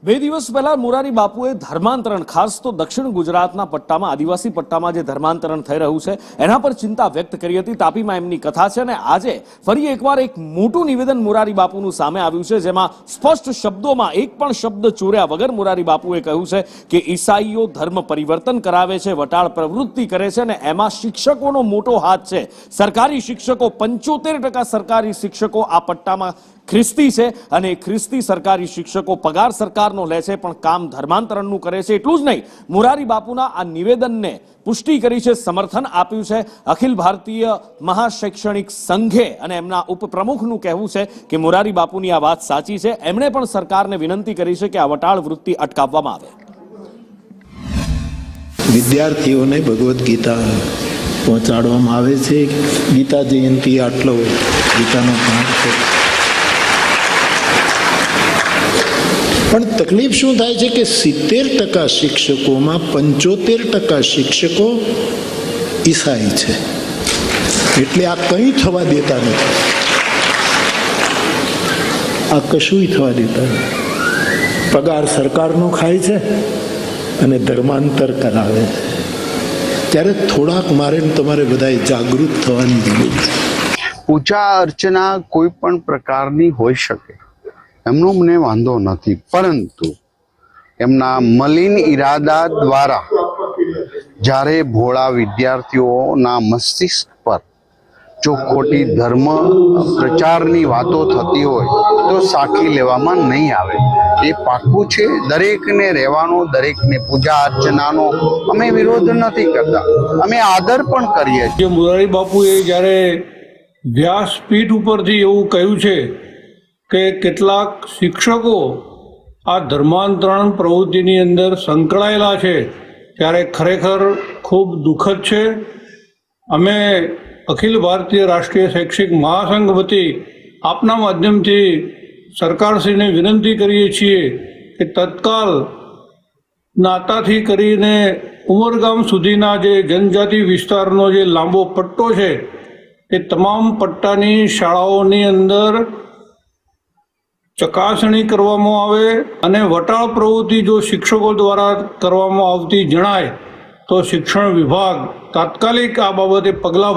બે દિવસ પહેલા મોરારી બાપુએ ધર્માંતરણ, ખાસ તો દક્ષિણ ગુજરાતના પટ્ટામાં, આદિવાસી પટ્ટામાં જે ધર્માંતરણ થઈ રહ્યું છે એના પર ચિંતા વ્યક્ત કરી હતી. તાપીમાં એમની કથા છે અને આજે ફરી એકવાર એક મોટું નિવેદન મોરારી બાપુનું સામે આવ્યું છે, જેમાં સ્પષ્ટ શબ્દોમાં એક પણ શબ્દ ચોર્યા વગર મોરારી બાપુએ કહ્યું છે કે ઈસાઈઓ ધર્મ પરિવર્તન કરાવે છે, વટાળ પ્રવૃત્તિ કરે છે અને એમાં શિક્ષકોનો મોટો હાથ છે. સરકારી શિક્ષકો 75% સરકારી શિક્ષકો આ પટ્ટામાં ખ્રિસ્તી છે અને ખ્રિસ્તી સરકારી શિક્ષકો પગાર સરકારનો લે છે પણ કામ ધર્માંતરણનું કરે છે. એટલું જ નહીં, મોરારી બાપુના આ નિવેદનને પુષ્ટિ કરી છે, સમર્થન આપ્યું છે અખિલ ભારતીય મહાશૈક્ષણિક સંઘે અને એમના ઉપપ્રમુખનું કહેવું છે કે મોરારી બાપુની આ વાત સાચી છે. એમણે પણ સરકારને વિનંતી કરી છે કે આ વટાળ વૃત્તિ અટકાવવામાં આવે. વિદ્યાર્થીઓને ભગવદ્ ગીતા પહોંચાડવામાં આવે છે. ગીતા જયંતિ આટલો ગીતાનો પાઠ છે, પણ તકલીફ શું થાય છે કે 70% શિક્ષકોમાં 75% શિક્ષકો ઈસાઈ છે. એટલે આ કંઈ થવા દેતા નથી, આ કશું થવા દેતા નથી. પગાર સરકારનો ખાય છે અને ધર્માંતર કરાવે છે. ત્યારે થોડાક મારે તમારે બધાએ જાગૃત થવાની જરૂર છે. પૂજા અર્ચના કોઈ પણ પ્રકારની હોઈ શકે, એમનો મને વાંધો નથી, પરંતુ એમના મલિન ઈરાદા દ્વારા જ્યારે ભોળા વિદ્યાર્થીઓના મસ્તિષ્ક પર જો ખોટી ધર્મ પ્રચારની વાતો થતી હોય તો સાખી લેવામાં નહીં આવે. એ પાક્કું છે. દરેકને રહેવાનો, દરેકને પૂજા અર્ચનાનો અમે વિરોધ નથી કરતા, અમે આદર પણ કરીએ છીએ. મોરારી બાપુએ જ્યારે વ્યાસપીઠ ઉપરથી એવું કહ્યું છે કે કેટલાક શિક્ષકો આ ધર્માંતરણ પ્રવૃત્તિની અંદર સંકળાયેલા છે, ત્યારે ખરેખર ખૂબ દુઃખદ છે. અમે અખિલ ભારતીય રાષ્ટ્રીય શૈક્ષિક મહાસંઘ વતી આપના માધ્યમથી સરકારશ્રીને વિનંતી કરીએ છીએ કે તત્કાલ નાતાથી કરીને ઉમરગામ સુધીના જે જનજાતિ વિસ્તારનો જે લાંબો પટ્ટો છે એ તમામ પટ્ટાની શાળાઓની અંદર ચકાસણી કરવામાં આવે અને વટાળ પ્રવૃત્તિ જો શિક્ષકો દ્વારા કરવામાં આવતી જણાય તો શિક્ષણ વિભાગ તાત્કાલિક આ બાબતે પગલાં